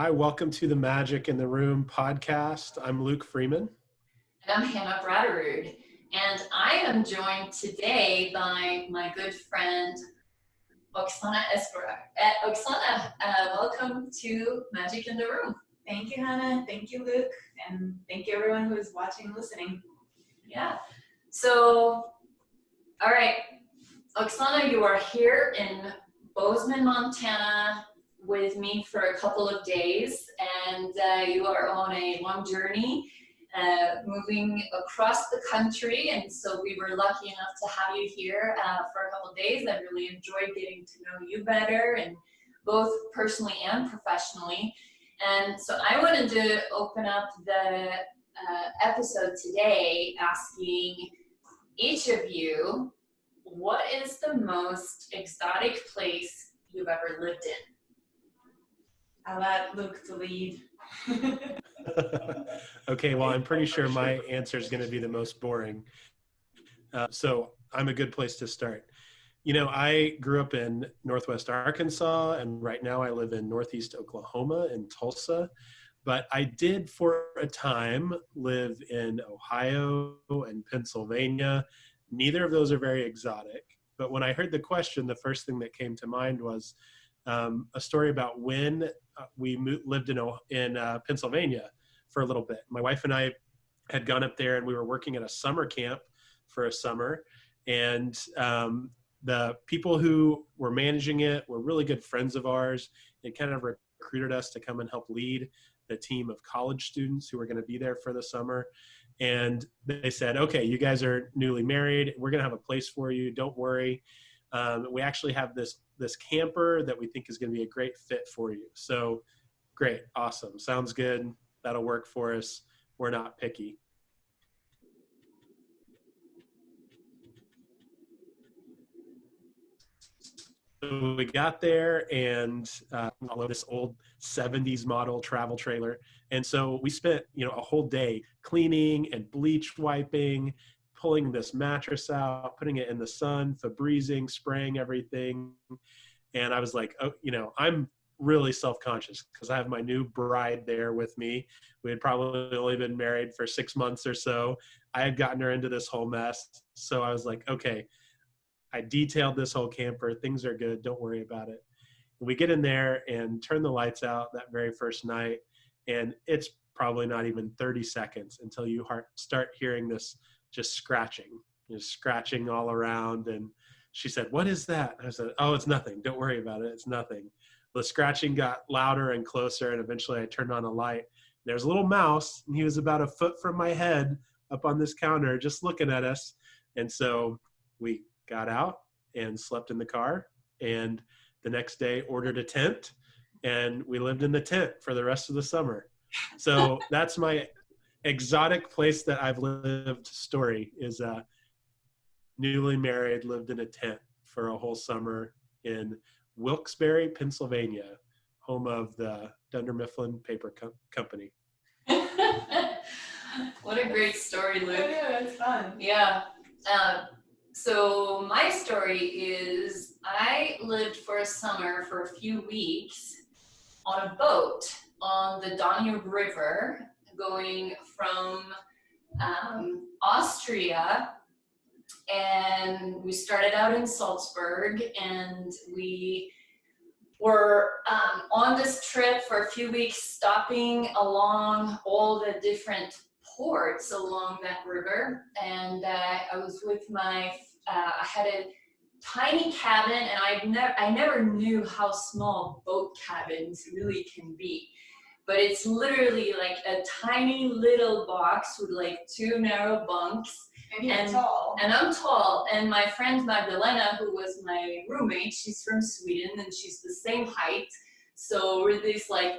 Hi, welcome to the Magic in the Room podcast. I'm Luke Freeman. And I'm Hannah Bratterud. And I am joined today by my good friend, Oksana Esberard. Oksana, welcome to Magic in the Room. Thank you, Hannah. Thank you, Luke. And thank you, everyone who is watching and listening. Yeah. So, all right. Oksana, you are here in Bozeman, Montana with me for a couple of days. And you are on a long journey. Moving across the country, and so we were lucky enough to have you here for a couple of days. I really enjoyed getting to know you better, and both personally and professionally. And so I wanted to open up the episode today asking each of you, what is the most exotic place you've ever lived in? I'll let Luke to lead. Okay, well, I'm pretty sure my answer is going to be the most boring. So I'm a good place to start. You know, I grew up in Northwest Arkansas, and right now I live in Northeast Oklahoma in Tulsa. But I did for a time live in Ohio and Pennsylvania. Neither of those are very exotic. But when I heard the question, the first thing that came to mind was a story about when we lived in Pennsylvania for a little bit. My wife and I had gone up there, and we were working at a summer camp for a summer. And the people who were managing it were really good friends of ours. They kind of recruited us to come and help lead the team of college students who were going to be there for the summer. And they said, okay, you guys are newly married. We're going to have a place for you. Don't worry. We actually have this camper that we think is going to be a great fit for you. So great. Awesome. Sounds good. That'll work for us. We're not picky. So we got there, and all of this old 70s model travel trailer. And so we spent, a whole day cleaning and bleach wiping, pulling this mattress out, putting it in the sun, Febrezing, spraying everything. And I was like, I'm really self-conscious because I have my new bride there with me. We had probably only been married for 6 months or so. I had gotten her into this whole mess. So I was like, okay, I detailed this whole camper. Things are good. Don't worry about it. And we get in there and turn the lights out that very first night. And it's probably not even 30 seconds until you start hearing this just scratching all around. And she said, what is that? And I said, oh, it's nothing. Don't worry about it. It's nothing. The scratching got louder and closer, and eventually I turned on a light. There's a little mouse, and he was about a foot from my head up on this counter just looking at us. And so we got out and slept in the car, and the next day ordered a tent, and we lived in the tent for the rest of the summer. So that's my exotic place that I've lived story is newly married, lived in a tent for a whole summer in Wilkes-Barre, Pennsylvania, home of the Dunder Mifflin Paper Company. What a great story, Luke. Yeah, it's fun. Yeah. So my story is I lived for a summer for a few weeks on a boat on the Danube River going from Austria, and we started out in Salzburg, and we were on this trip for a few weeks, stopping along all the different ports along that river. And I was with I had a tiny cabin, and I never knew how small boat cabins really can be. But it's literally like a tiny little box with like 2 narrow bunks. And you're tall. And I'm tall. And my friend Magdalena, who was my roommate, she's from Sweden, and she's the same height. So we're these like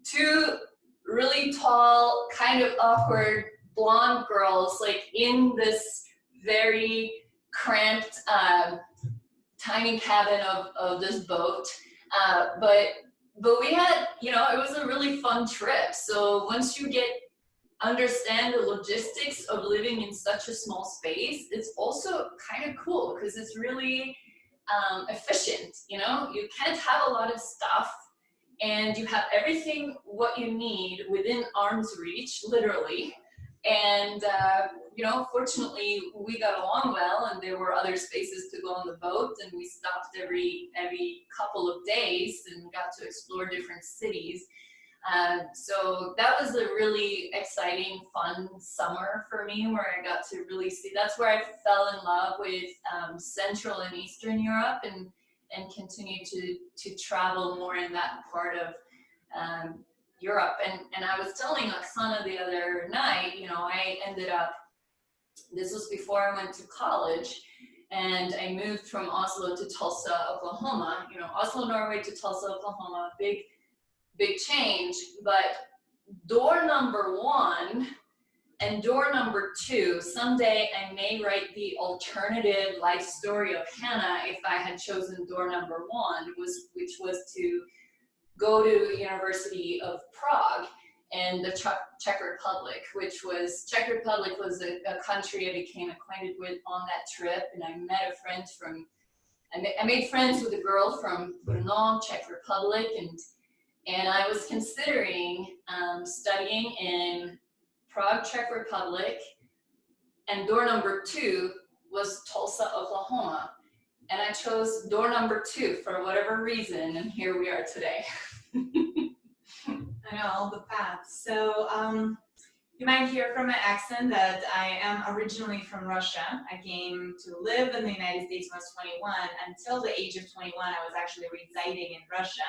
2 really tall, kind of awkward blonde girls, like in this very cramped, tiny cabin of this boat. But we had, it was a really fun trip. So once you understand the logistics of living in such a small space, it's also kind of cool because it's really efficient. You can't have a lot of stuff, and you have everything what you need within arm's reach, literally. And you know, fortunately, we got along well, and there were other spaces to go on the boat, and we stopped every couple of days and got to explore different cities. So that was a really exciting, fun summer for me, where I got to really see. That's where I fell in love with Central and Eastern Europe, and continue to travel more in that part of Europe. And I was telling Oksana the other night, you know, I ended up, this was before I went to college, and I moved from Oslo to Tulsa, Oklahoma. You know, Oslo, Norway to Tulsa, Oklahoma, big change. But door number 1 and door number 2, someday I may write the alternative life story of Hannah if I had chosen door number 1, which was to go to University of Prague in the Czech Republic, Czech Republic was a country I became acquainted with on that trip, and I met a friend I made friends with a girl from Brno, Czech Republic, and I was considering studying in Prague, Czech Republic, and door number 2 was Tulsa, Oklahoma. And I chose door number 2 for whatever reason, and here we are today. I know, all the paths. So you might hear from my accent that I am originally from Russia. I came to live in the United States when I was 21. Until the age of 21, I was actually residing in Russia.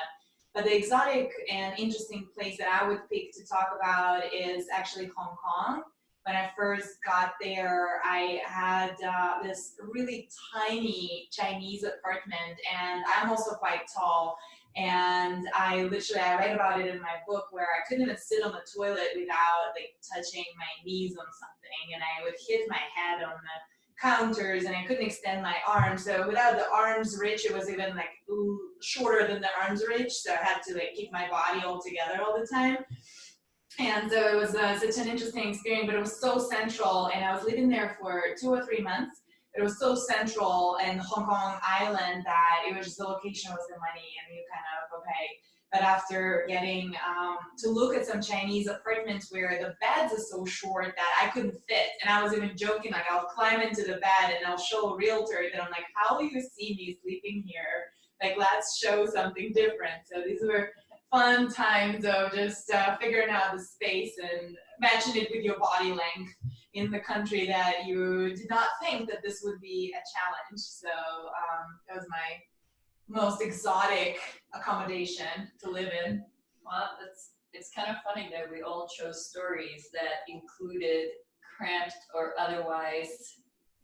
But the exotic and interesting place that I would pick to talk about is actually Hong Kong. When I first got there, I had this really tiny Chinese apartment, and I'm also quite tall. And I write about it in my book, where I couldn't even sit on the toilet without like touching my knees on something, and I would hit my head on the counters, and I couldn't extend my arms. So without the arms reach, it was even like shorter than the arms reach. So I had to like keep my body all together all the time. And so it was such an interesting experience, but it was so central, and I was living there for 2 or 3 months. It was so central in Hong Kong Island that it was just the location was the money, and you kind of, okay. But after getting to look at some Chinese apartments where the beds are so short that I couldn't fit, and I was even joking, like I'll climb into the bed and I'll show a realtor that I'm like, how will you see me sleeping here? Like, let's show something different. So these were fun times of just figuring out the space and matching it with your body length in the country that you did not think that this would be a challenge. So that was my most exotic accommodation to live in. Well, it's kind of funny that we all chose stories that included cramped or otherwise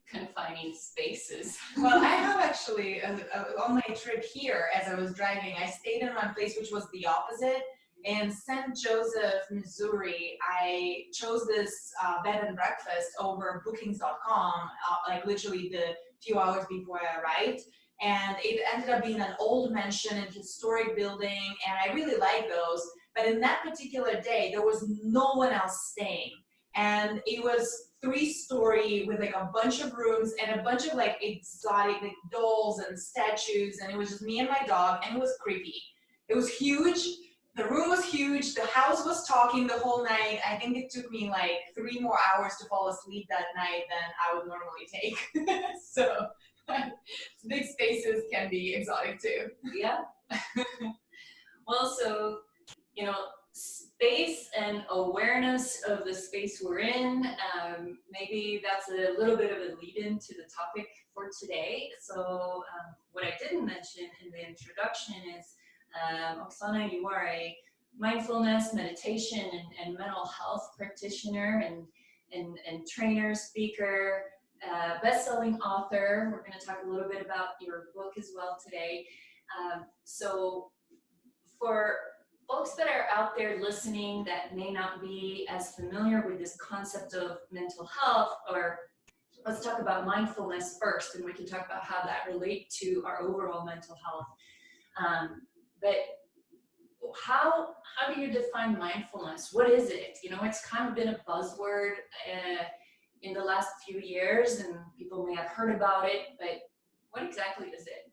confining spaces. Well, I have actually, on my trip here, as I was driving, I stayed in one place which was the opposite. In St. Joseph, Missouri, I chose this bed and breakfast over bookings.com, like literally the few hours before I arrived. And it ended up being an old mansion and historic building, and I really like those. But in that particular day, there was no one else staying. And it was 3-story with like a bunch of rooms and a bunch of like exotic like dolls and statues, and it was just me and my dog, and it was creepy. It was huge. The room was huge. The house was talking the whole night. I think it took me like 3 more hours to fall asleep that night than I would normally take. So big spaces can be exotic too. Yeah. Well, so, you know, space and awareness of the space we're in, maybe that's a little bit of a lead-in to the topic for today. So what I didn't mention in the introduction is, Oksana, you are a mindfulness, meditation, and mental health practitioner and trainer, speaker, best-selling author. We're going to talk a little bit about your book as well today. So for folks that are out there listening that may not be as familiar with this concept of mental health, or let's talk about mindfulness first, and we can talk about how that relates to our overall mental health. But how do you define mindfulness? What is it? You know, it's kind of been a buzzword in the last few years, and people may have heard about it, but what exactly is it?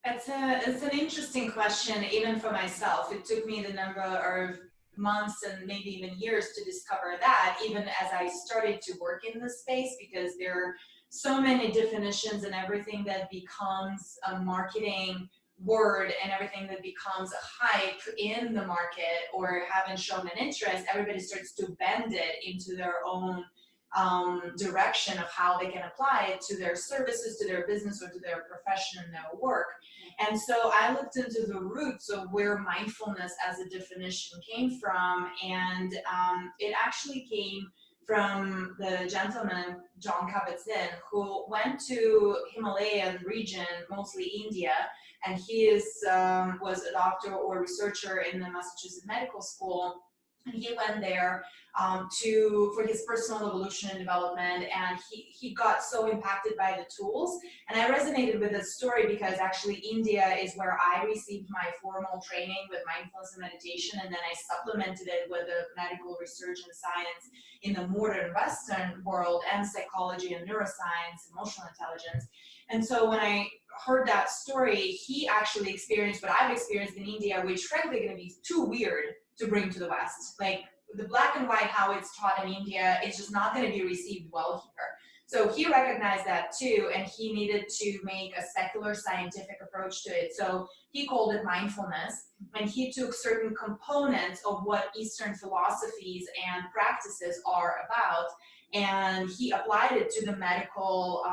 It's an interesting question, even for myself. It took me the number of months and maybe even years to discover that, even as I started to work in this space, because there are so many definitions and everything that becomes a marketing word and everything that becomes a hype in the market or haven't shown an interest, everybody starts to bend it into their own direction of how they can apply it to their services, to their business, or to their profession and their work. And so I looked into the roots of where mindfulness as a definition came from, and it actually came from the gentleman, John Kabat-Zinn, who went to Himalayan region, mostly India, and he was a doctor or researcher in the Massachusetts Medical School. And he went there for his personal evolution and development, and he got so impacted by the tools. And I resonated with this story because actually India is where I received my formal training with mindfulness and meditation, and then I supplemented it with the medical research and science in the modern Western world, and psychology and neuroscience, emotional intelligence. And so when I heard that story, he actually experienced what I've experienced in India, which frankly going to be too weird to bring to the West. Like the black and white, how it's taught in India, is just not going to be received well here. So he recognized that too, and he needed to make a secular scientific approach to it. So he called it mindfulness, and he took certain components of what Eastern philosophies and practices are about, and he applied it to the medical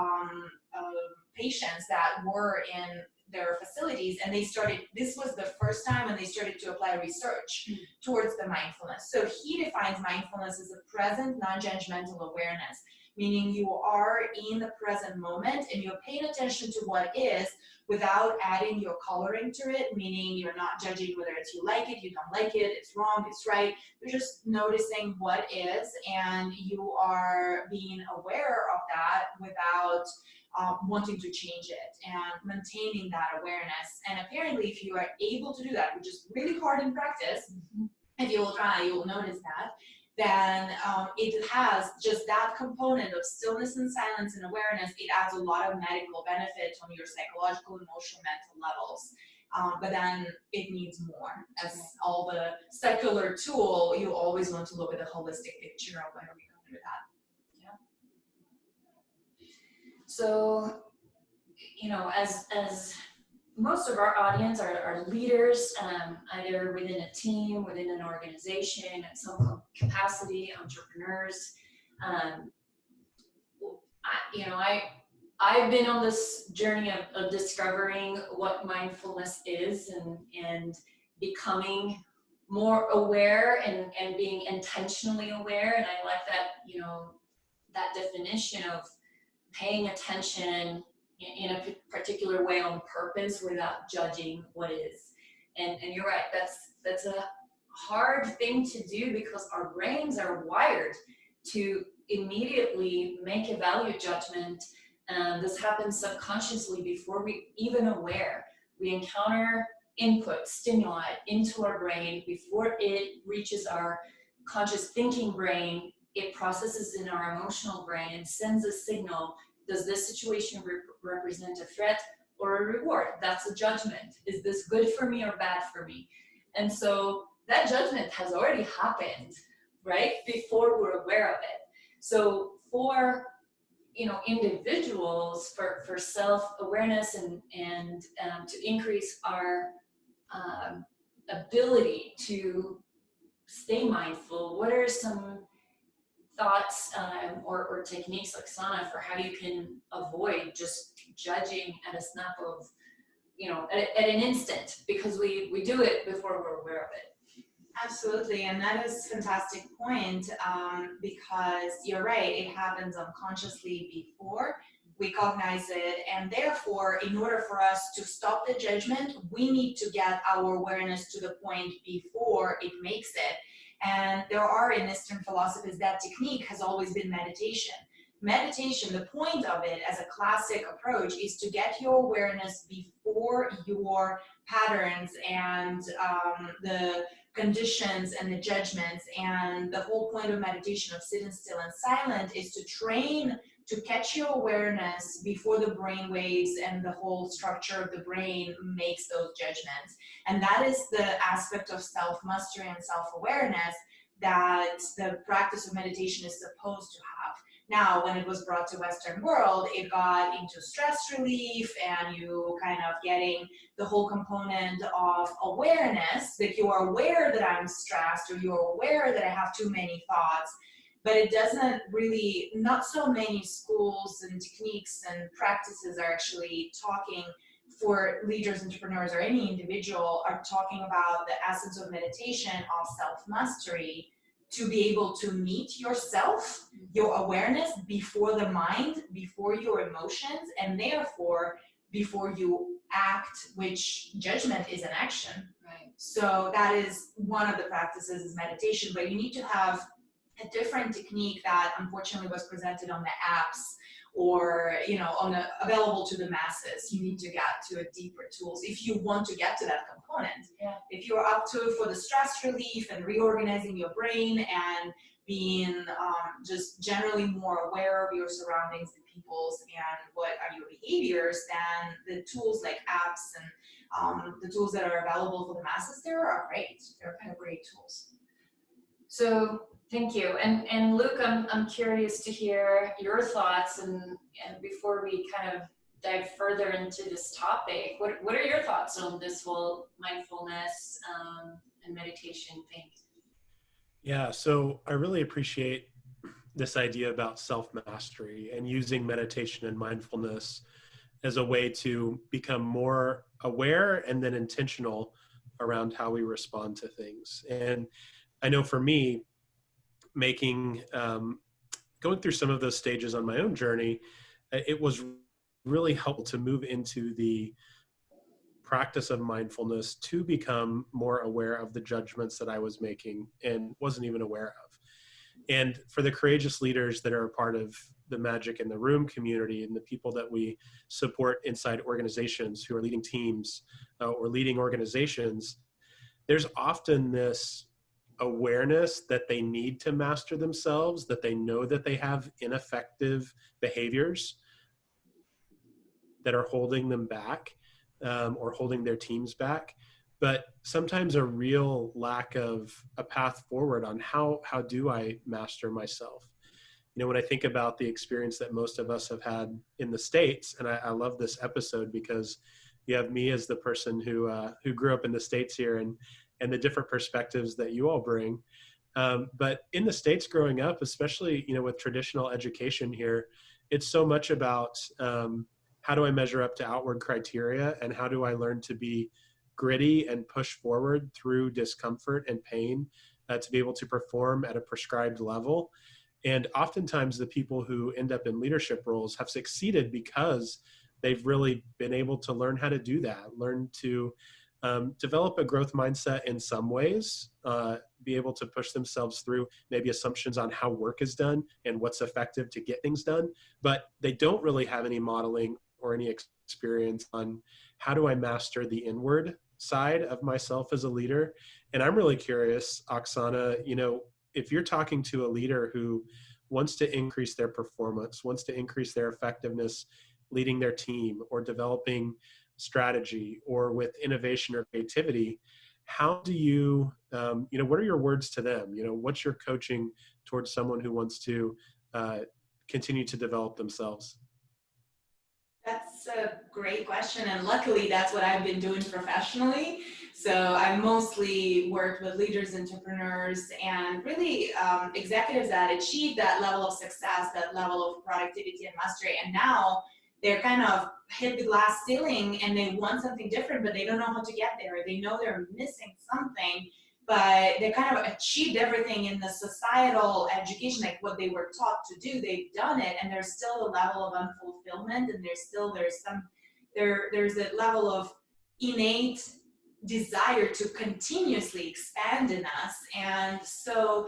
patients that were in their facilities, and this was the first time when they started to apply research towards the mindfulness. So he defines mindfulness as a present, non-judgmental awareness, meaning you are in the present moment and you're paying attention to what is without adding your coloring to it, meaning you're not judging whether it's you like it, you don't like it, it's wrong, it's right. You're just noticing what is, and you are being aware of that without wanting to change it, and maintaining that awareness. And apparently if you are able to do that, which is really hard in practice, if you will try, you will notice that, then it has just that component of stillness and silence and awareness. It adds a lot of medical benefit on your psychological, emotional, mental levels. But then it needs more. As all the secular tool, you always want to look at the holistic picture of where we come to that. So, you know, as most of our audience are leaders, either within a team, within an organization, at some capacity, entrepreneurs. I've been on this journey of discovering what mindfulness is, and becoming more aware and being intentionally aware. And I like that, you know, that definition of paying attention in a particular way on purpose without judging what is. And you're right, that's a hard thing to do because our brains are wired to immediately make a value judgment. This happens subconsciously before we even aware. We encounter input, stimuli into our brain before it reaches our conscious thinking brain. It processes in our emotional brain and sends a signal. Does this situation represent a threat or a reward? That's a judgment. Is this good for me or bad for me? And so that judgment has already happened, right? Before we're aware of it. So for, you know, individuals, for self-awareness and to increase our ability to stay mindful, what are some thoughts or techniques, Oksana, for how you can avoid just judging at a snap of, you know, at an instant, because we do it before we're aware of it? Absolutely, and that is a fantastic point, because you're right, it happens unconsciously before we cognize it, and therefore, in order for us to stop the judgment, we need to get our awareness to the point before it makes it. And there are in Eastern philosophies, that technique has always been meditation. Meditation, the point of it as a classic approach is to get your awareness before your patterns and the conditions and the judgments. And the whole point of meditation, of sitting still and silent, is to train to catch your awareness before the brain waves and the whole structure of the brain makes those judgments. And that is the aspect of self-mastery and self-awareness that the practice of meditation is supposed to have. Now, when it was brought to Western world, it got into stress relief and you kind of getting the whole component of awareness, that you are aware that I'm stressed or you're aware that I have too many thoughts. But it doesn't really, not so many schools and techniques and practices are actually talking for leaders, entrepreneurs, or any individual are talking about the essence of meditation, of self-mastery, to be able to meet yourself, your awareness before the mind, before your emotions, and therefore before you act, which judgment is an action. Right. So that is one of the practices is meditation, but you need to have a different technique that unfortunately was presented on the apps or available to the masses. You need to get to a deeper tools if you want to get to that component. Yeah. If you're up to it for the stress relief and reorganizing your brain and being just generally more aware of your surroundings and people's and what are your behaviors, then the tools like apps and the tools that are available for the masses there are great. They're kind of great tools. So thank you. And Luke, I'm curious to hear your thoughts and before we kind of dive further into this topic, what are your thoughts on this whole mindfulness and meditation thing? Yeah, so I really appreciate this idea about self-mastery and using meditation and mindfulness as a way to become more aware and then intentional around how we respond to things. And I know for me, going through some of those stages on my own journey, it was really helpful to move into the practice of mindfulness to become more aware of the judgments that I was making and wasn't even aware of. And for the courageous leaders that are a part of the Magic in the Room community and the people that we support inside organizations who are leading teams or leading organizations, there's often this awareness that they need to master themselves, that they know that they have ineffective behaviors that are holding them back or holding their teams back. But sometimes a real lack of a path forward on how do I master myself? When I think about the experience that most of us have had in the States, and I love this episode because you have me as the person who grew up in the States here and the different perspectives that you all bring. But in the States growing up, especially, with traditional education here, it's so much about how do I measure up to outward criteria and how do I learn to be gritty and push forward through discomfort and pain to be able to perform at a prescribed level. And oftentimes the people who end up in leadership roles have succeeded because they've really been able to learn how to do that, learn to develop a growth mindset in some ways, be able to push themselves through maybe assumptions on how work is done and what's effective to get things done, but they don't really have any modeling or any experience on how do I master the inward side of myself as a leader. And I'm really curious, Oksana, if you're talking to a leader who wants to increase their performance, wants to increase their effectiveness leading their team or developing strategy or with innovation or creativity, how do you, what are your words to them? What's your coaching towards someone who wants to continue to develop themselves? That's a great question, and luckily that's what I've been doing professionally. So I mostly worked with leaders, entrepreneurs, and really executives that achieve that level of success, that level of productivity and mastery, and now they're kind of hit the glass ceiling and they want something different, but they don't know how to get there. They know they're missing something, but they kind of achieved everything in the societal education, like what they were taught to do. They've done it, and there's still a level of unfulfillment, and there's a level of innate desire to continuously expand in us. And so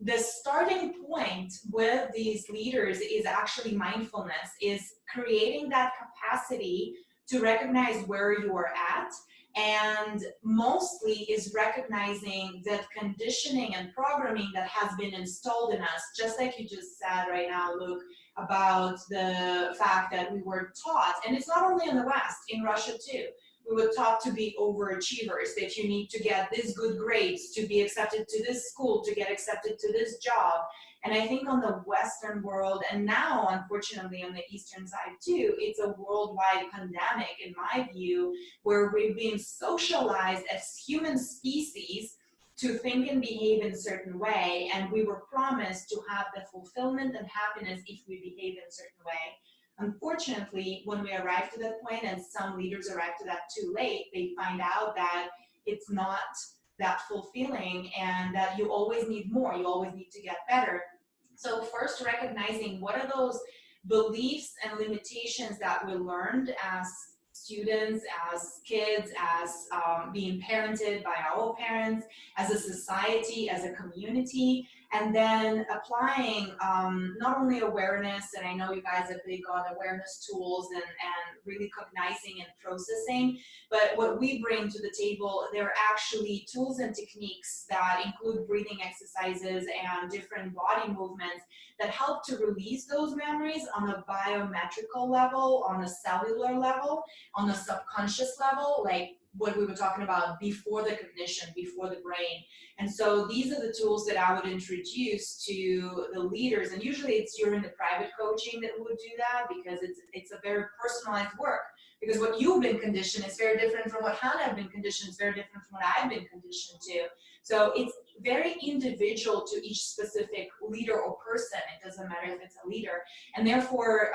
the starting point with these leaders is actually mindfulness, is creating that capacity to recognize where you are at, and mostly is recognizing that conditioning and programming that has been installed in us, just like you just said right now, Luke, about the fact that we were taught, and it's not only in the West, in Russia too, we were taught to be overachievers, that you need to get these good grades to be accepted to this school, to get accepted to this job. And I think on the Western world, and now unfortunately on the Eastern side too, it's a worldwide pandemic in my view, where we've been socialized as human species to think and behave in a certain way, and we were promised to have the fulfillment and happiness if we behave in a certain way. Unfortunately, when we arrive to that point, and some leaders arrive to that too late, they find out that it's not that fulfilling and that you always need more, you always need to get better. So first, recognizing what are those beliefs and limitations that we learned as students, as kids, as being parented by our parents, as a society, as a community, and then applying not only awareness, and I know you guys are big on awareness tools and really cognizing and processing, but what we bring to the table, they're actually tools and techniques that include breathing exercises and different body movements that help to release those memories on a biometrical level, on a cellular level, on a subconscious level, like what we were talking about before the cognition, before the brain. And so these are the tools that I would introduce to the leaders. And usually it's during the private coaching that we would do that, because it's a very personalized work. Because what you've been conditioned is very different from what Hannah has been conditioned, is very different from what I've been conditioned to. So it's very individual to each specific leader or person. It doesn't matter if it's a leader. And therefore,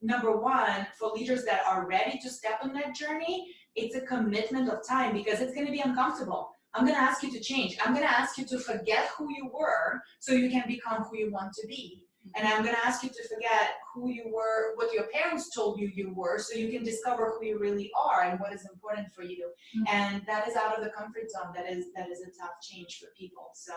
number one, for leaders that are ready to step on that journey, it's a commitment of time, because it's going to be uncomfortable. I'm going to ask you to change. I'm going to ask you to forget who you were so you can become who you want to be. And I'm going to ask you to forget who you were, what your parents told you you were, so you can discover who you really are and what is important for you. And that is out of the comfort zone. That is a tough change for people. So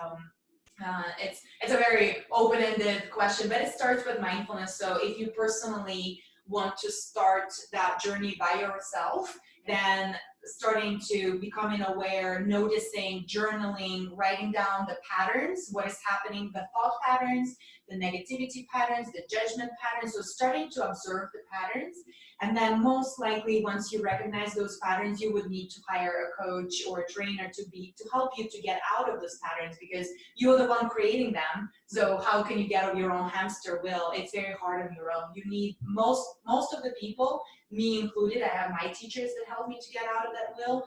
it's a very open-ended question, but it starts with mindfulness. So if you personally want to start that journey by yourself, then starting to becoming aware, noticing, journaling, writing down the patterns, what is happening, the thought patterns, the negativity patterns, the judgment patterns. So starting to observe the patterns. And then most likely once you recognize those patterns, you would need to hire a coach or a trainer to help you to get out of those patterns, because you're the one creating them. So how can you get out of your own hamster wheel? It's very hard on your own. You need most of the people, me included, I have my teachers that help me to get out of that wheel.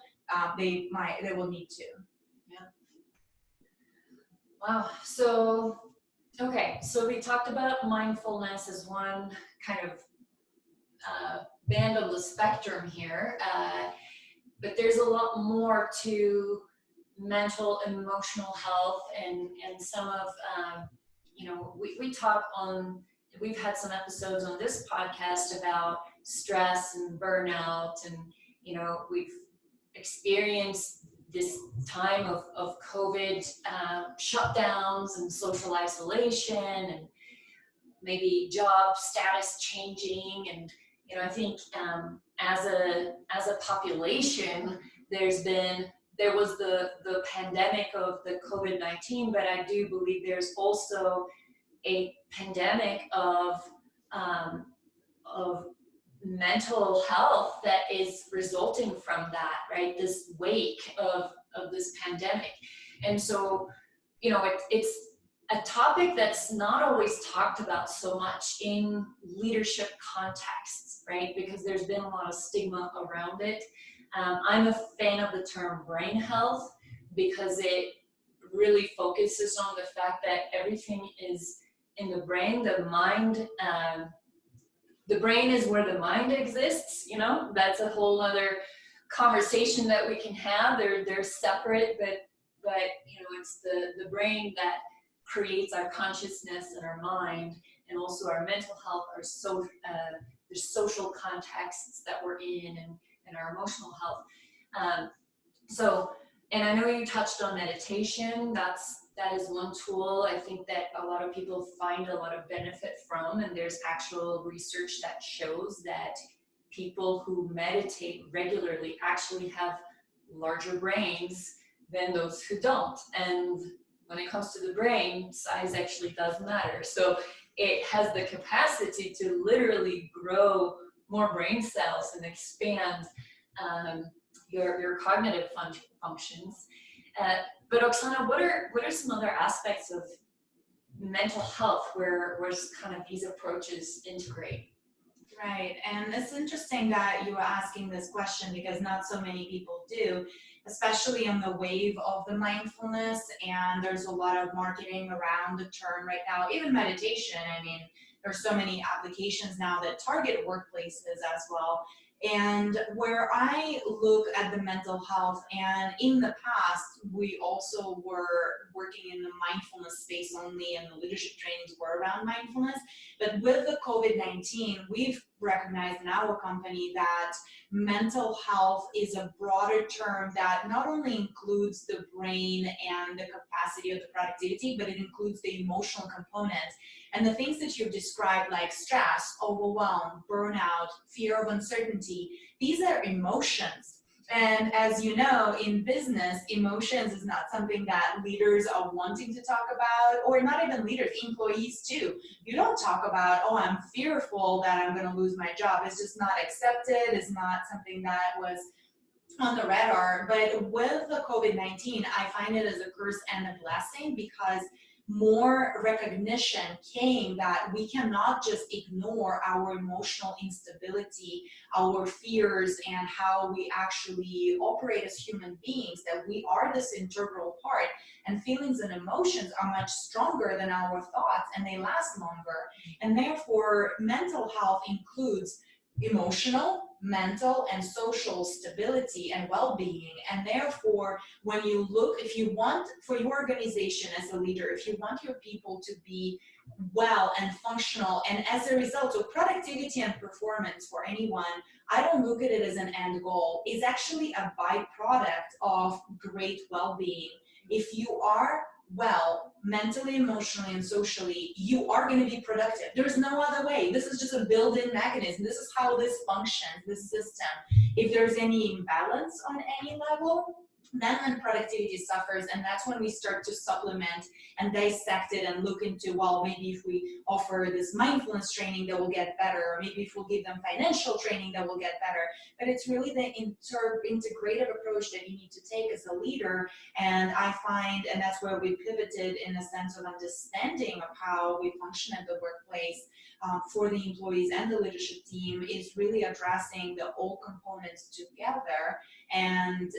They will need to. Yeah. Wow. So, okay. So we talked about mindfulness as one kind of band on the spectrum here, but there's a lot more to mental, emotional health, and some of, we talk on, we've had some episodes on this podcast about stress and burnout, and, we've experienced this time of COVID shutdowns and social isolation, and maybe job status changing. And, I think as a population, there was the pandemic of the COVID-19, but I do believe there's also a pandemic of mental health that is resulting from that, right? This wake of this pandemic. And so, it's a topic that's not always talked about so much in leadership contexts, right? Because there's been a lot of stigma around it. I'm a fan of the term brain health, because it really focuses on the fact that everything is in the brain. The mind, the brain is where the mind exists. That's a whole other conversation that we can have. They're separate, but it's the brain that creates our consciousness and our mind, and also our mental health, there's social contexts that we're in, and our emotional health. And I know you touched on meditation. That is one tool I think that a lot of people find a lot of benefit from, and there's actual research that shows that people who meditate regularly actually have larger brains than those who don't. And when it comes to the brain, size actually does matter. So it has the capacity to literally grow more brain cells and expand your cognitive functions. But Oksana, what are some other aspects of mental health where kind of these approaches integrate? Right, and it's interesting that you were asking this question because not so many people do, especially on the wave of the mindfulness, and there's a lot of marketing around the term right now, even meditation. I mean, there's so many applications now that target workplaces as well. And where I look at the mental health, and in the past, we also were working in the mindfulness space only, and the leadership trainings were around mindfulness. But with the COVID-19, we've recognized in our company that mental health is a broader term that not only includes the brain and the capacity of the productivity, but it includes the emotional component. And the things that you've described, like stress, overwhelm, burnout, fear of uncertainty, these are emotions. And as you know, in business, emotions is not something that leaders are wanting to talk about, or not even leaders, employees too. You don't talk about, oh, I'm fearful that I'm going to lose my job. It's just not accepted. It's not something that was on the radar. But with the COVID-19, I find it as a curse and a blessing, because more recognition came that we cannot just ignore our emotional instability, our fears, and how we actually operate as human beings, that we are this integral part, and feelings and emotions are much stronger than our thoughts, and they last longer. And therefore, mental health includes emotional, mental, and social stability and well-being. And therefore, when you look, if you want for your organization as a leader, if you want your people to be well and functional, and as a result of productivity and performance for anyone, I don't look at it as an end goal. It's actually a byproduct of great well-being. If you are well, mentally, emotionally, and socially, you are going to be productive. There's no other way. This is just a built-in mechanism. This is how this functions, this system. If there's any imbalance on any level, then productivity suffers, and that's when we start to supplement and dissect it and look into, well, maybe if we offer this mindfulness training, that will get better, or maybe if we'll give them financial training, that will get better. But it's really the integrative approach that you need to take as a leader, and I find, and that's where we pivoted in a sense of understanding of how we function at the workplace for the employees and the leadership team, is really addressing the all components together. And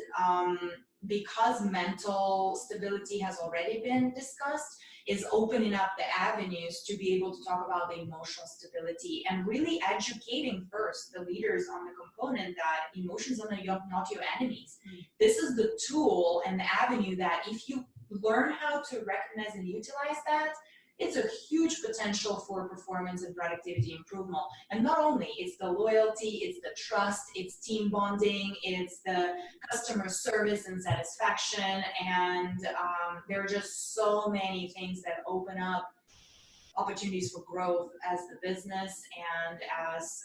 because mental stability has already been discussed, is opening up the avenues to be able to talk about the emotional stability, and really educating first the leaders on the component that emotions are not your enemies. This is the tool and the avenue that if you learn how to recognize and utilize that, it's a huge potential for performance and productivity improvement. And not only, it's the loyalty, it's the trust, it's team bonding, it's the customer service and satisfaction, and there are just so many things that open up opportunities for growth as the business and as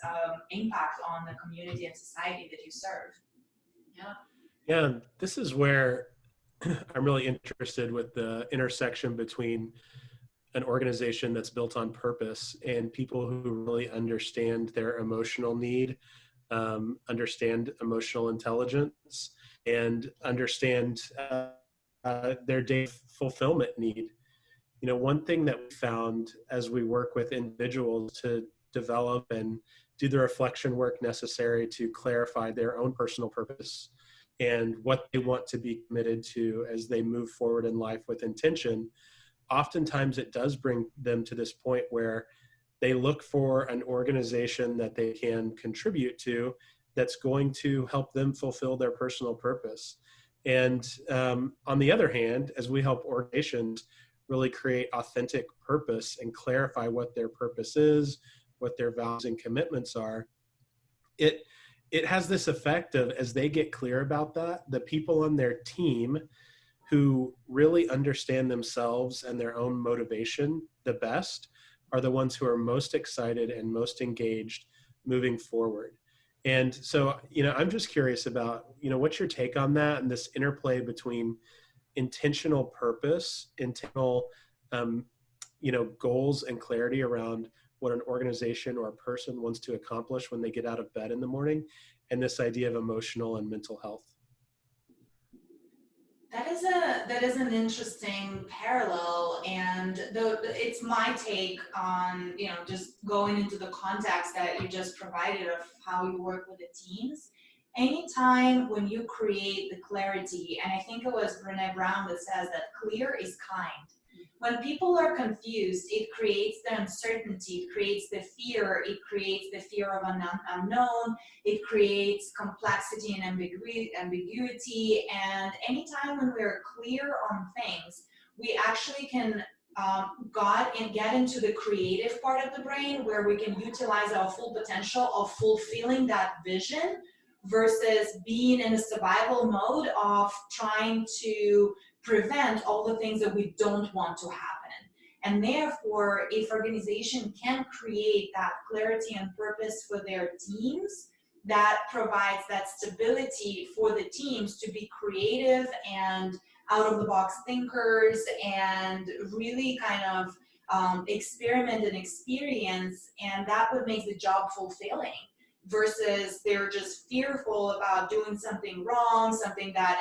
impact on the community and society that you serve. Yeah, this is where I'm really interested with the intersection between an organization that's built on purpose and people who really understand their emotional need, understand emotional intelligence, and understand their day fulfillment need. You know, one thing that we found as we work with individuals to develop and do the reflection work necessary to clarify their own personal purpose and what they want to be committed to as they move forward in life with intention, oftentimes it does bring them to this point where they look for an organization that they can contribute to that's going to help them fulfill their personal purpose. And on the other hand, as we help organizations really create authentic purpose and clarify what their purpose is, what their values and commitments are, it has this effect of, as they get clear about that, the people on their team who really understand themselves and their own motivation the best are the ones who are most excited and most engaged moving forward. And so, you know, I'm just curious about, you know, what's your take on that and this interplay between intentional purpose, intentional, goals and clarity around what an organization or a person wants to accomplish when they get out of bed in the morning, and this idea of emotional and mental health. That is an interesting parallel, and it's my take on just going into the context that you just provided of how you work with the teams. Anytime when you create the clarity, and I think it was Brené Brown that says that clear is kind. When people are confused, it creates the uncertainty, it creates the fear, it creates the fear of unknown, it creates complexity and ambiguity. And anytime when we're clear on things, we actually can get into the creative part of the brain where we can utilize our full potential of fulfilling that vision versus being in a survival mode of trying to prevent all the things that we don't want to happen. And therefore, if organization can create that clarity and purpose for their teams, that provides that stability for the teams to be creative and out-of-the-box thinkers and really kind of experiment and experience, and that would make the job fulfilling. Versus they're just fearful about doing something wrong,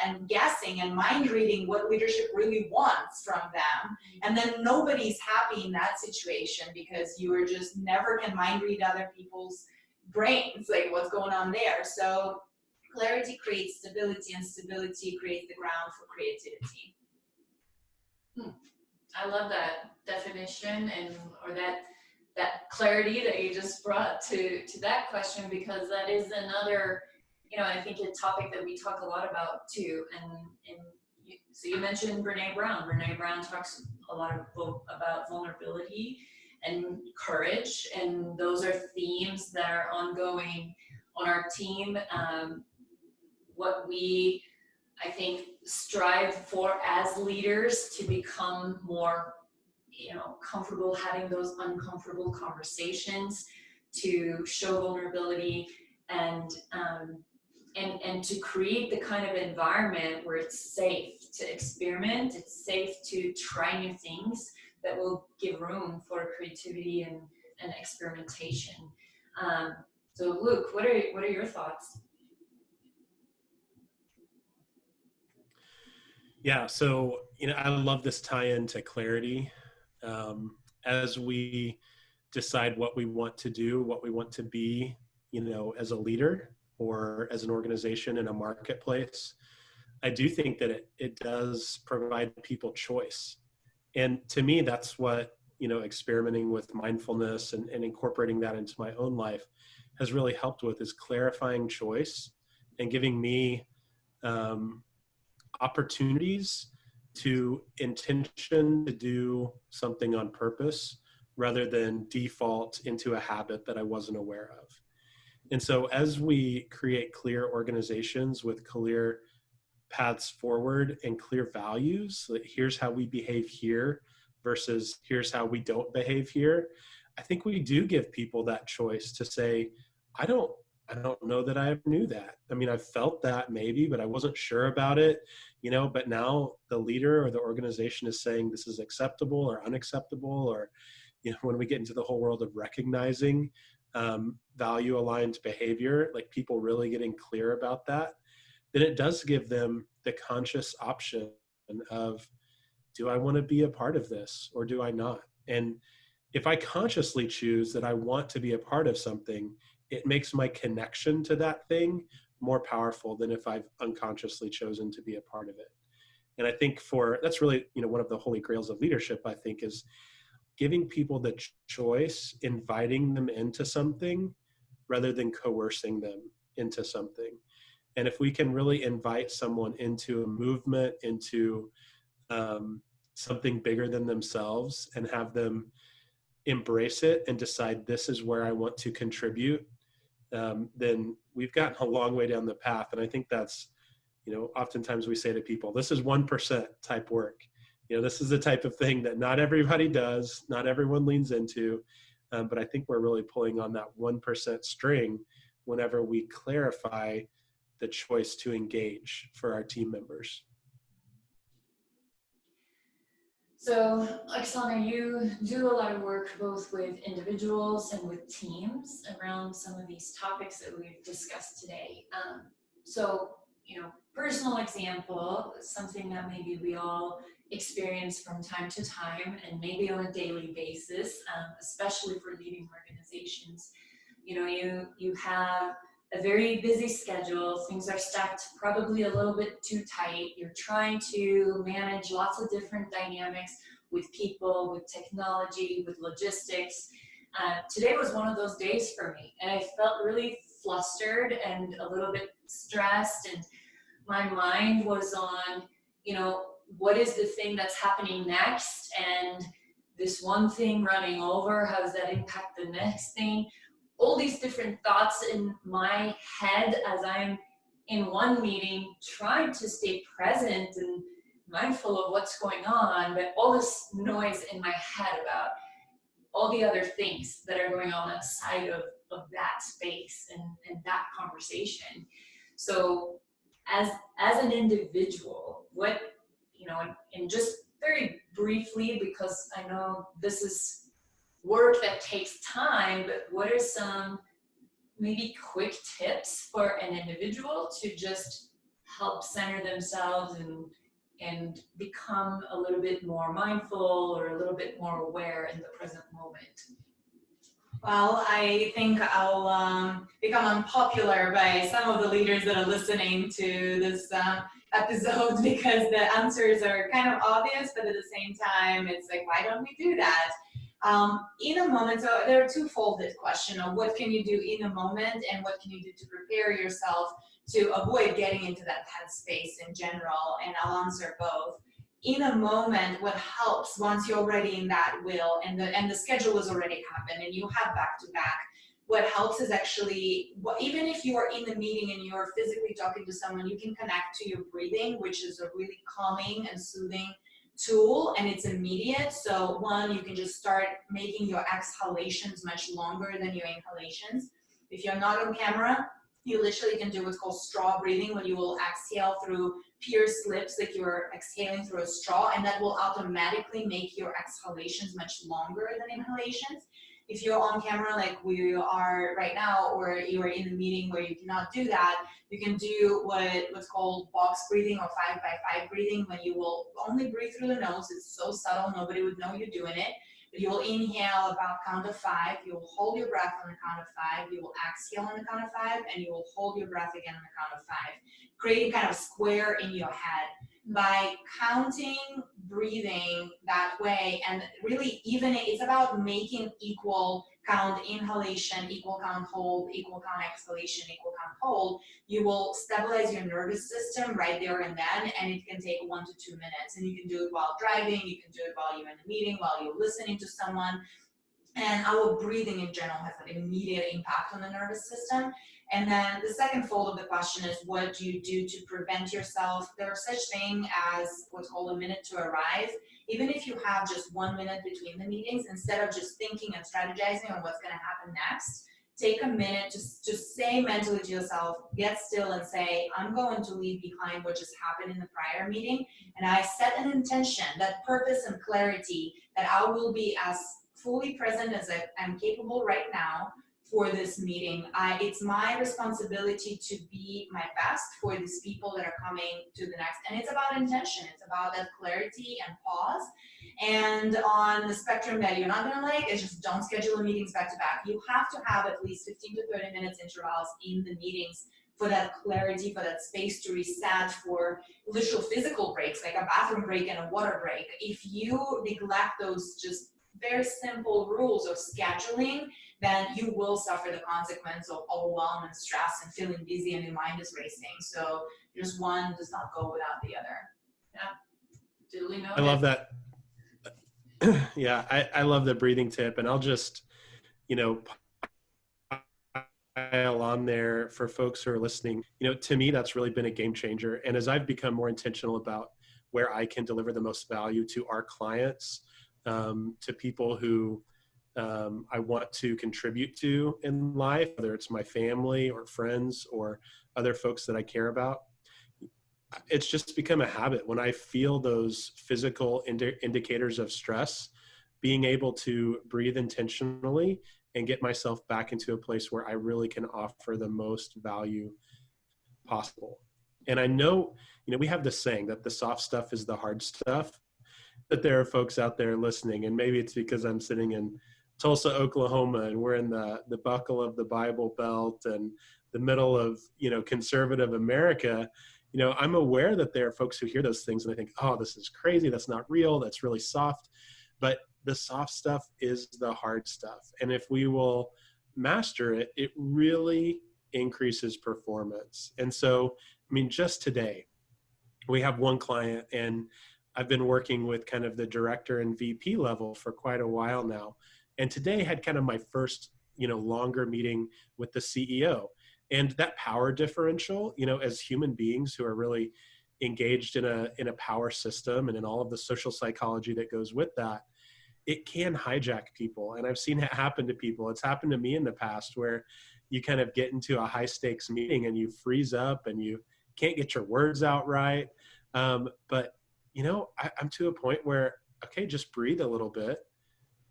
and guessing and mind reading what leadership really wants from them. And then nobody's happy in that situation because you are just never can mind read other people's brains, like what's going on there. So clarity creates stability, and stability creates the ground for creativity. I love that definition or that clarity that you just brought to that question, because that is another, I think a topic that we talk a lot about too. So you mentioned Brené Brown. Brené Brown talks a lot about vulnerability and courage, and those are themes that are ongoing on our team. What we, I think, strive for as leaders to become more comfortable having those uncomfortable conversations, to show vulnerability, and to create the kind of environment where it's safe to experiment, it's safe to try new things that will give room for creativity and experimentation. So Luke, what are your thoughts? Yeah, so I love this tie-in to clarity. As we decide what we want to do, what we want to be, as a leader or as an organization in a marketplace, I do think that it does provide people choice. And to me, that's what, experimenting with mindfulness and incorporating that into my own life has really helped with, is clarifying choice and giving me opportunities to intention to do something on purpose rather than default into a habit that I wasn't aware of. And so as we create clear organizations with clear paths forward and clear values, like here's how we behave here versus here's how we don't behave here, I think we do give people that choice to say, I don't know that I ever knew that. I mean, I felt that maybe, but I wasn't sure about it, but now the leader or the organization is saying this is acceptable or unacceptable, or, when we get into the whole world of recognizing value aligned behavior, like people really getting clear about that, then it does give them the conscious option of, do I want to be a part of this or do I not? And if I consciously choose that I want to be a part of something, it makes my connection to that thing more powerful than if I've unconsciously chosen to be a part of it. And I think that's really, one of the holy grails of leadership, I think, is giving people the choice, inviting them into something rather than coercing them into something. And if we can really invite someone into a movement, into something bigger than themselves, and have them embrace it and decide this is where I want to contribute, then we've gotten a long way down the path. And I think that's, oftentimes we say to people, this is 1% type work. This is the type of thing that not everybody does, not everyone leans into, but I think we're really pulling on that 1% string whenever we clarify the choice to engage for our team members. So, Oksana, you do a lot of work both with individuals and with teams around some of these topics that we've discussed today. So, personal example, something that maybe we all experience from time to time and maybe on a daily basis, especially for leading organizations. You have a very busy schedule, things are stacked probably a little bit too tight, you're trying to manage lots of different dynamics with people, with technology, with logistics. Today was one of those days for me, and I felt really flustered and a little bit stressed, and my mind was on, what is the thing that's happening next, and this one thing running over, how does that impact the next thing? All these different thoughts in my head as I'm in one meeting trying to stay present and mindful of what's going on, but all this noise in my head about all the other things that are going on outside of that space and that conversation. So as an individual, what, and just very briefly, because I know this is work that takes time, but what are some maybe quick tips for an individual to just help center themselves and become a little bit more mindful or a little bit more aware in the present moment? Well, I think I'll become unpopular by some of the leaders that are listening to this episode, because the answers are kind of obvious, but at the same time, it's like, why don't we do that? In a moment, so there are two-folded question of what can you do in a moment and what can you do to prepare yourself to avoid getting into that headspace in general, and I'll answer both. In a moment, what helps once you're already in that wheel and the schedule has already happened and you have back-to-back, what helps is actually, even if you are in the meeting and you're physically talking to someone, you can connect to your breathing, which is a really calming and soothing tool, and it's immediate. So one, you can just start making your exhalations much longer than your inhalations. If you're not on camera, you literally can do what's called straw breathing, when you will exhale through pierced lips, like you're exhaling through a straw, and that will automatically make your exhalations much longer than inhalations. If you're on camera like we are right now, or you are in a meeting where you cannot do that, you can do what's called box breathing or 5x5 breathing, when you will only breathe through the nose. It's so subtle, nobody would know you're doing it. But you will inhale about count of 5, you will hold your breath on the count of 5, you will exhale on the count of 5, and you will hold your breath again on the count of 5, creating kind of a square in your head. By counting, breathing that way, and really even it's about making equal count inhalation, equal count hold, equal count exhalation, equal count hold, you will stabilize your nervous system right there and then, and it can take 1 to 2 minutes. And you can do it while driving, you can do it while you're in a meeting, while you're listening to someone. And our breathing in general has an immediate impact on the nervous system. And then the second fold of the question is, what do you do to prevent yourself? There's such thing as what's called a minute to arrive. Even if you have just 1 minute between the meetings, instead of just thinking and strategizing on what's going to happen next, take a minute to just say mentally to yourself, get still and say, I'm going to leave behind what just happened in the prior meeting. And I set an intention, that purpose and clarity, that I will be as fully present as I'm capable right now for this meeting. It's my responsibility to be my best for these people that are coming to the next. And it's about intention. It's about that clarity and pause. And on the spectrum that you're not going to like, is just don't schedule meetings back to back. You have to have at least 15 to 30 minutes intervals in the meetings for that clarity, for that space to reset, for literal physical breaks, like a bathroom break and a water break. If you neglect those just very simple rules of scheduling, then you will suffer the consequence of overwhelm and stress and feeling busy and your mind is racing. So just one does not go without the other. Yeah, duly noted. I love that. Yeah, I love the breathing tip, and I'll just, pile on there for folks who are listening. To me, that's really been a game changer. And as I've become more intentional about where I can deliver the most value to our clients, to people who I want to contribute to in life, whether it's my family or friends or other folks that I care about, it's just become a habit. When I feel those physical indicators of stress, being able to breathe intentionally and get myself back into a place where I really can offer the most value possible. And I know, we have this saying that the soft stuff is the hard stuff, but there are folks out there listening, and maybe it's because I'm sitting in Tulsa, Oklahoma, and we're in the buckle of the Bible Belt and the middle of, conservative America. I'm aware that there are folks who hear those things and they think, oh, this is crazy. That's not real. That's really soft. But the soft stuff is the hard stuff. And if we will master it, it really increases performance. And so, just today, we have one client, and I've been working with kind of the director and VP level for quite a while now. And today had kind of my first, longer meeting with the CEO. And that power differential, as human beings who are really engaged in a power system and in all of the social psychology that goes with that, it can hijack people. And I've seen it happen to people. It's happened to me in the past where you kind of get into a high stakes meeting and you freeze up and you can't get your words out right. But, I'm to a point where, okay, just breathe a little bit,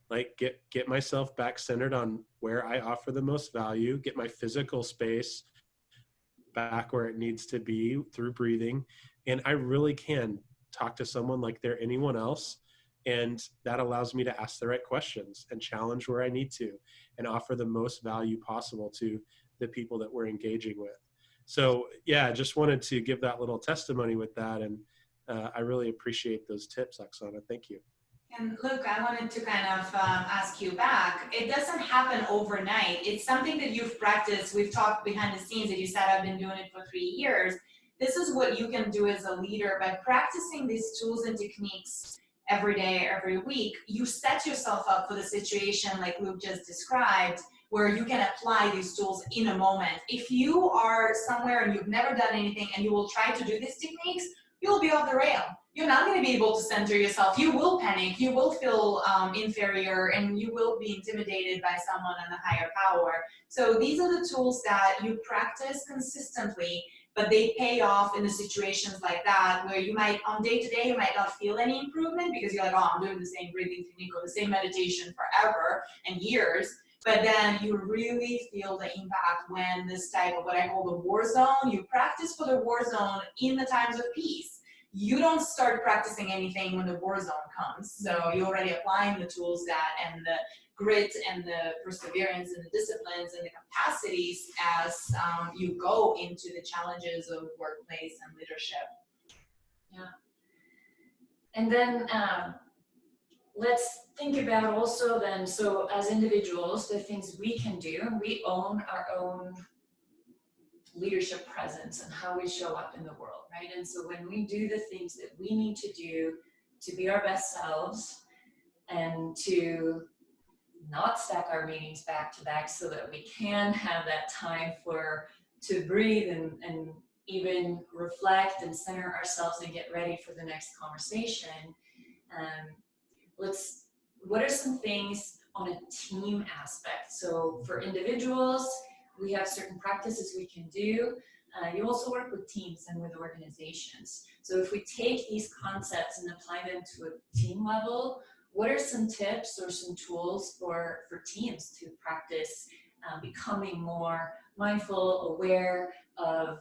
like get myself back centered on where I offer the most value, get my physical space back where it needs to be through breathing. And I really can talk to someone like they're anyone else. And that allows me to ask the right questions and challenge where I need to and offer the most value possible to the people that we're engaging with. So yeah, I just wanted to give that little testimony with that. And I really appreciate those tips, Oksana. Thank you. And look, I wanted to kind of ask you back. It doesn't happen overnight. It's something that you've practiced. We've talked behind the scenes that you said I've been doing it for 3 years. This is what you can do as a leader by practicing these tools and techniques every day, every week. You set yourself up for the situation like Luke just described, where you can apply these tools in a moment. If you are somewhere and you've never done anything and you will try to do these techniques, you'll be off the rail. You're not going to be able to center yourself. You will panic, you will feel inferior, and you will be intimidated by someone in a higher power. So these are the tools that you practice consistently, but they pay off in the situations like that, where you might, on day to day, you might not feel any improvement because you're like, oh, I'm doing the same breathing technique or the same meditation forever and years. But then you really feel the impact when this type of what I call the war zone, you practice for the war zone in the times of peace. You don't start practicing anything when the war zone comes. So you're already applying the tools and the grit and the perseverance and the disciplines and the capacities as you go into the challenges of workplace and leadership. Yeah. And then let's think about also then, so as individuals, the things we can do, and we own our own leadership presence and how we show up in the world, right? And so when we do the things that we need to do to be our best selves and to not stack our meetings back to back so that we can have that time to breathe and even reflect and center ourselves and get ready for the next conversation. What are some things on a team aspect? So for individuals, we have certain practices we can do. You also work with teams and with organizations. So if we take these concepts and apply them to a team level, what are some tips or some tools for teams to practice becoming more mindful, aware of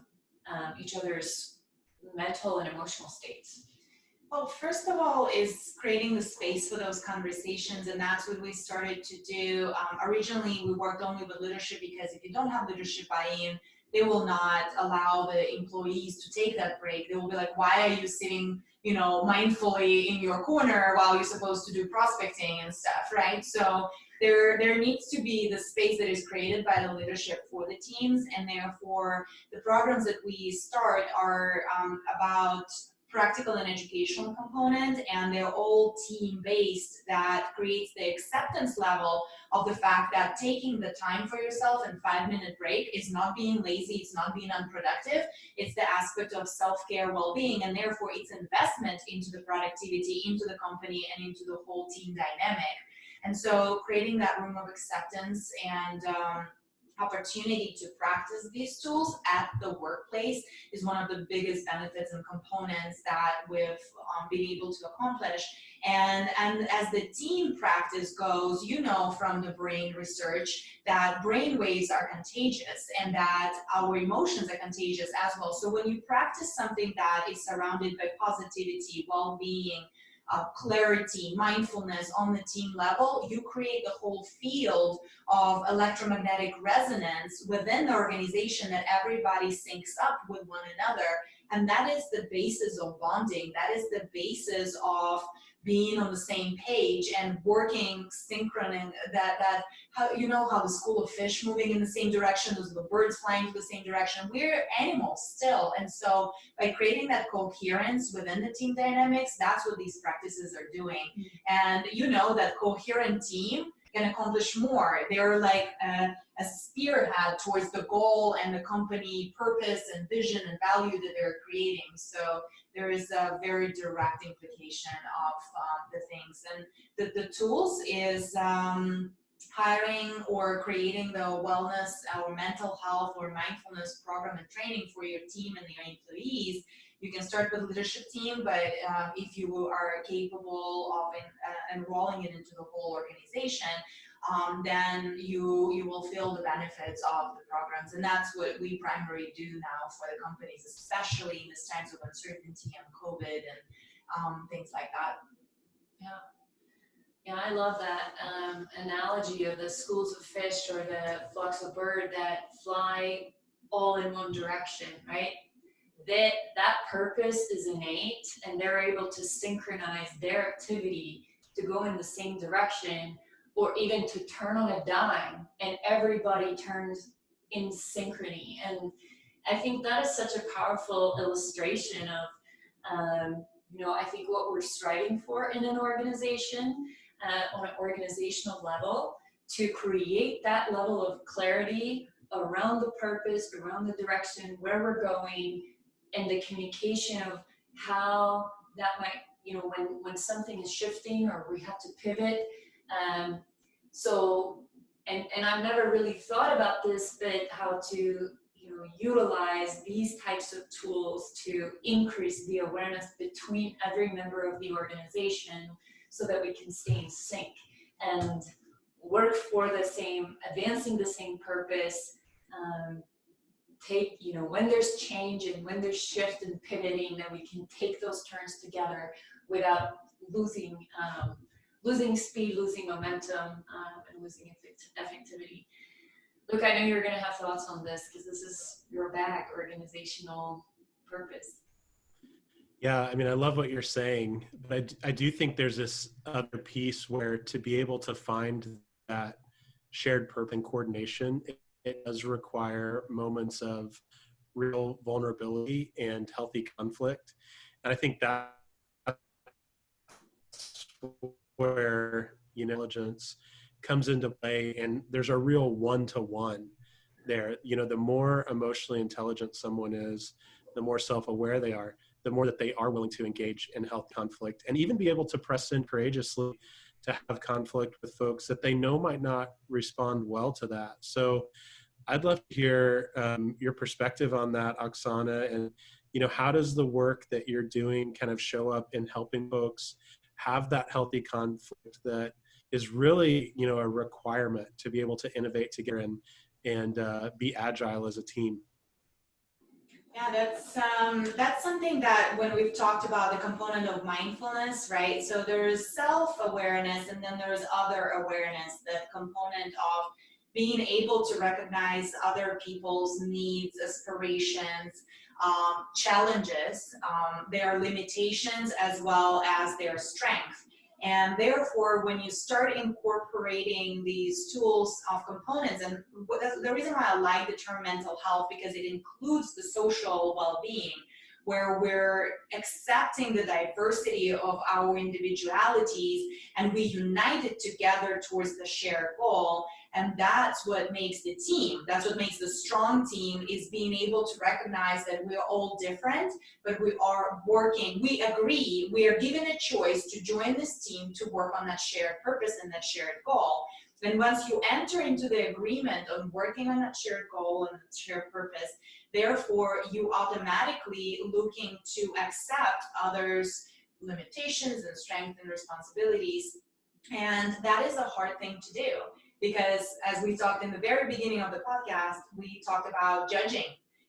each other's mental and emotional states? Well, first of all is creating the space for those conversations, and that's what we started to do. Originally, we worked only with leadership because if you don't have leadership buy-in, they will not allow the employees to take that break. They will be like, why are you sitting, mindfully in your corner while you're supposed to do prospecting and stuff, right? So there needs to be the space that is created by the leadership for the teams, and therefore the programs that we start are about practical and educational component, and they're all team-based. That creates the acceptance level of the fact that taking the time for yourself and 5-minute break is not being lazy, it's not being unproductive, it's the aspect of self-care, well-being, and therefore it's investment into the productivity, into the company, and into the whole team dynamic. And so creating that room of acceptance and opportunity to practice these tools at the workplace is one of the biggest benefits and components that we've been able to accomplish. And as the team practice goes, you know from the brain research that brain waves are contagious and that our emotions are contagious as well. So when you practice something that is surrounded by positivity, well-being, clarity, mindfulness on the team level, you create the whole field of electromagnetic resonance within the organization that everybody syncs up with one another. And that is the basis of bonding. That is the basis of being on the same page and working synchronous, that how you know how the school of fish moving in the same direction, those are the birds flying to the same direction. We're animals still. And so by creating that coherence within the team dynamics, that's what these practices are doing. And you know that coherent team can accomplish more. They're like a spearhead towards the goal and the company purpose and vision and value that they're creating. So there is a very direct implication of the things. And the tools is hiring or creating the wellness or mental health or mindfulness program and training for your team and your employees. You can start with leadership team, but if you are capable of enrolling it into the whole organization, then you will feel the benefits of the programs. And that's what we primarily do now for the companies, especially in these times of uncertainty and COVID and things like that. Yeah, I love that analogy of the schools of fish or the flocks of birds that fly all in one direction, right? That purpose is innate, and they're able to synchronize their activity to go in the same direction, or even to turn on a dime and everybody turns in synchrony. And I think that is such a powerful illustration of I think what we're striving for in an organization on an organizational level, to create that level of clarity around the purpose, around the direction, where we're going, and the communication of how that might, when something is shifting or we have to pivot. And I've never really thought about this, but how to, utilize these types of tools to increase the awareness between every member of the organization so that we can stay in sync and work for the same, advancing the same purpose. When there's change and when there's shift and pivoting, that we can take those turns together without losing speed, losing momentum, and losing effectivity. Look, I know you're going to have thoughts on this because this is your bag, organizational purpose. Yeah, I mean, I love what you're saying, but I do think there's this other piece where to be able to find that shared purpose and coordination, it does require moments of real vulnerability and healthy conflict. And I think that's where intelligence comes into play, and there's a real one-to-one there. The more emotionally intelligent someone is, the more self-aware they are, the more that they are willing to engage in healthy conflict and even be able to press in courageously to have conflict with folks that they know might not respond well to that. So I'd love to hear your perspective on that, Oksana, and how does the work that you're doing kind of show up in helping folks have that healthy conflict that is really, a requirement to be able to innovate together and be agile as a team? Yeah, that's something that when we've talked about the component of mindfulness, right? So there's self-awareness, and then there's other awareness, that component of being able to recognize other people's needs, aspirations, challenges, their limitations, as well as their strength. And therefore, when you start incorporating these tools of components, and the reason why I like the term mental health, because it includes the social well-being, where we're accepting the diversity of our individualities and we unite it together towards the shared goal. And that's what makes the team. That's what makes the strong team, is being able to recognize that we're all different, but we are working. We agree. We are given a choice to join this team to work on that shared purpose and that shared goal. then once you enter into the agreement on working on that shared goal and shared purpose, therefore you automatically looking to accept others' limitations and strengths and responsibilities. And that is a hard thing to do, because as we talked in the very beginning of the podcast, we talked about judging.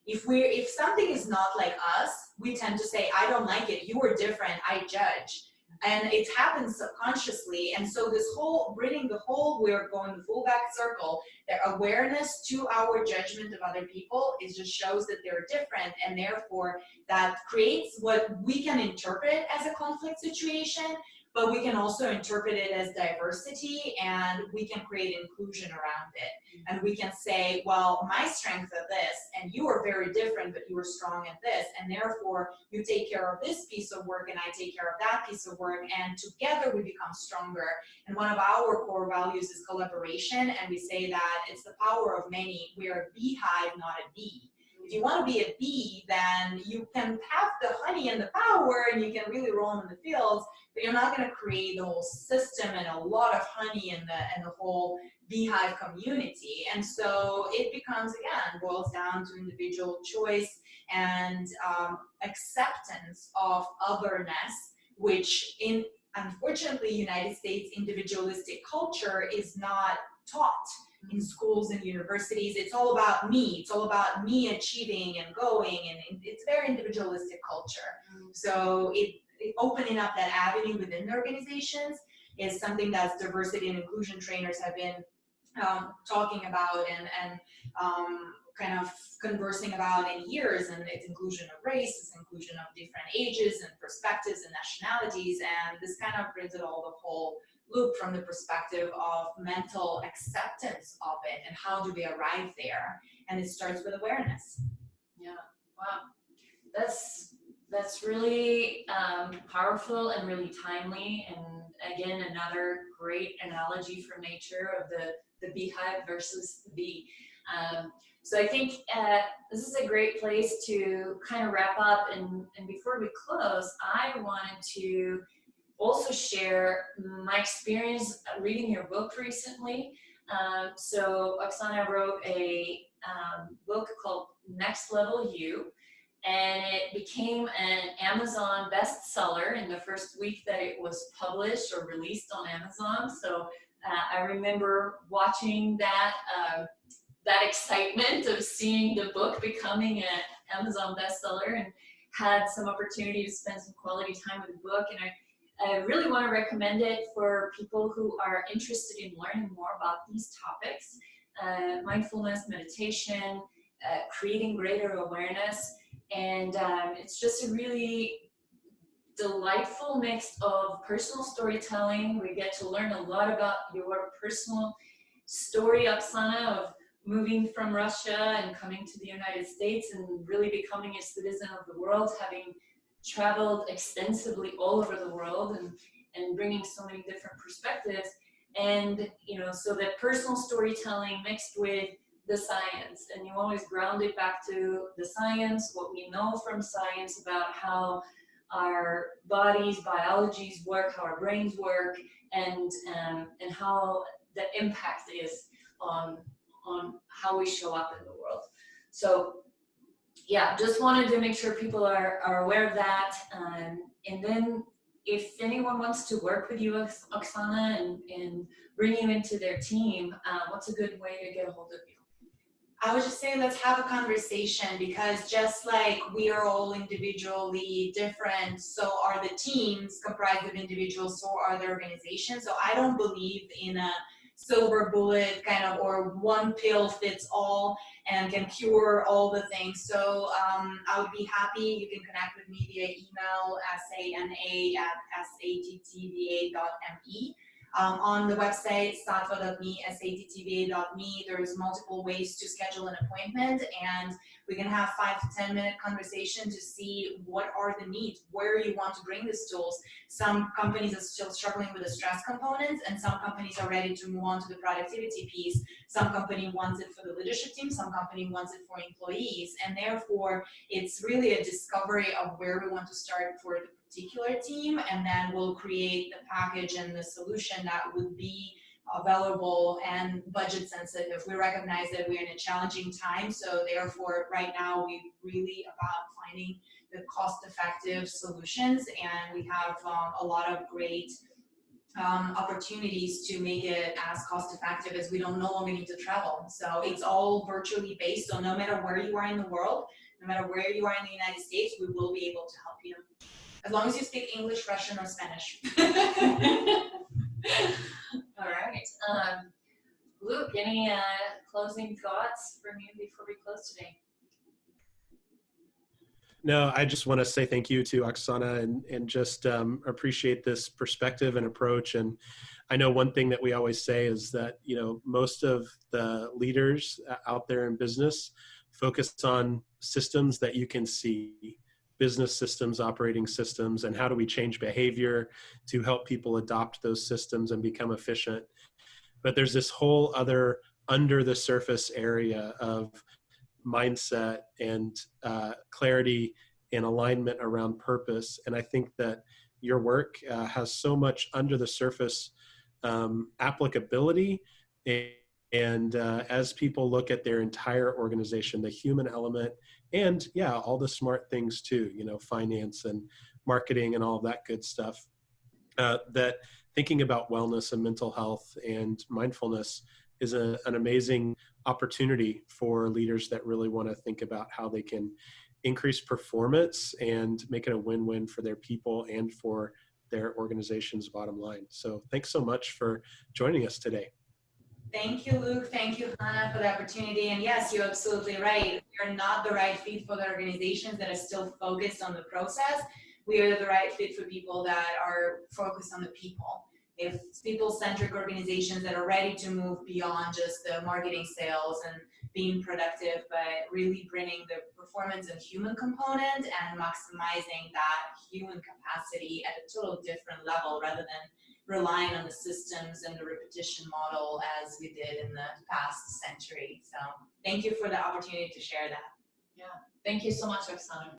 If something is not like us, we tend to say, I don't like it, you are different, I judge. And it happens subconsciously. And so this whole, bringing the whole, we're going the full back circle, their awareness to our judgment of other people, it just shows that they're different. And therefore that creates what we can interpret as a conflict situation, but we can also interpret it as diversity, and we can create inclusion around it. And we can say, well, my strength at this, and you are very different, but you are strong at this, and therefore you take care of this piece of work and I take care of that piece of work, and together we become stronger. And one of our core values is collaboration, and we say that it's the power of many. We are a beehive, not a bee. If you want to be a bee, then you can have the honey and the power, and you can really roam in the fields, but you're not going to create the whole system and a lot of honey in the whole beehive community. And so it becomes, again, boils down to individual choice and acceptance of otherness, which in, unfortunately, United States individualistic culture is not taught in schools and universities. It's all about me. It's all about me achieving and going, and it's very individualistic culture. So opening up that avenue within the organizations is something that diversity and inclusion trainers have been talking about and kind of conversing about in years. And it's inclusion of race, it's inclusion of different ages and perspectives and nationalities, and this kind of brings it all the whole loop from the perspective of mental acceptance of it and how do they arrive there. And it starts with awareness. Yeah, wow. That's really powerful and really timely, and again, another great analogy from nature of the beehive versus the bee. So I think this is a great place to kind of wrap up, and before we close, I wanted to also share my experience reading your book recently. So Oksana wrote a book called Next Level You, and it became an Amazon bestseller in the first week that it was published or released on Amazon. So I remember watching that excitement of seeing the book becoming an Amazon bestseller, and had some opportunity to spend some quality time with the book. And I really want to recommend it for people who are interested in learning more about these topics, mindfulness, meditation, creating greater awareness. And it's just a really delightful mix of personal storytelling. We get to learn a lot about your personal story, Oksana, of moving from Russia and coming to the United States and really becoming a citizen of the world, having traveled extensively all over the world and bringing so many different perspectives. And, you know, so that personal storytelling mixed with the science, and you always ground it back to the science, what we know from science about how our bodies, biologies work, how our brains work, and how the impact is on how we show up in the world. So yeah, just wanted to make sure people are aware of that. And then if anyone wants to work with you, Oksana, and bring you into their team, what's a good way to get a hold of you? I would just say, let's have a conversation, because just like we are all individually different, so are the teams comprised of individuals, so are the organizations. So I don't believe in a silver bullet kind of, or one pill fits all and can cure all the things. So I would be happy, you can connect with me via email, sana@sattva.me. On the website, SattvaMe, SattvaMe, there's multiple ways to schedule an appointment, and we can have 5 to 10 minute conversation to see what are the needs, where you want to bring these tools. Some companies are still struggling with the stress components, and some companies are ready to move on to the productivity piece. Some company wants it for the leadership team, some company wants it for employees, and therefore it's really a discovery of where we want to start for the particular team, and then we'll create the package and the solution that would be available and budget sensitive. We recognize that we're in a challenging time, so therefore right now we really about finding the cost-effective solutions, and we have a lot of great opportunities to make it as cost-effective as we don't no longer need to travel. So it's all virtually based, so no matter where you are in the world, no matter where you are in the United States, we will be able to help you. As long as you speak English, Russian, or Spanish. All right. Luke, any closing thoughts from you before we close today? No, I just want to say thank you to Oksana and just appreciate this perspective and approach. And I know one thing that we always say is that, you know, most of the leaders out there in business focus on systems that you can see, business systems, operating systems, and how do we change behavior to help people adopt those systems and become efficient. But there's this whole other under the surface area of mindset and clarity and alignment around purpose. And I think that your work has so much under the surface applicability. And as people look at their entire organization, the human element, and yeah, all the smart things too, you know, finance and marketing and all of that good stuff, that thinking about wellness and mental health and mindfulness is an amazing opportunity for leaders that really want to think about how they can increase performance and make it a win-win for their people and for their organization's bottom line. So thanks so much for joining us today. Thank you, Luke. Thank you, Hannah, for the opportunity. And yes, you're absolutely right. We are not the right fit for the organizations that are still focused on the process. We are the right fit for people that are focused on the people. If people-centric organizations that are ready to move beyond just the marketing, sales, and being productive, but really bringing the performance and human component and maximizing that human capacity at a total different level rather than relying on the systems and the repetition model as we did in the past century. So thank you for the opportunity to share that. Yeah, thank you so much, Oksana.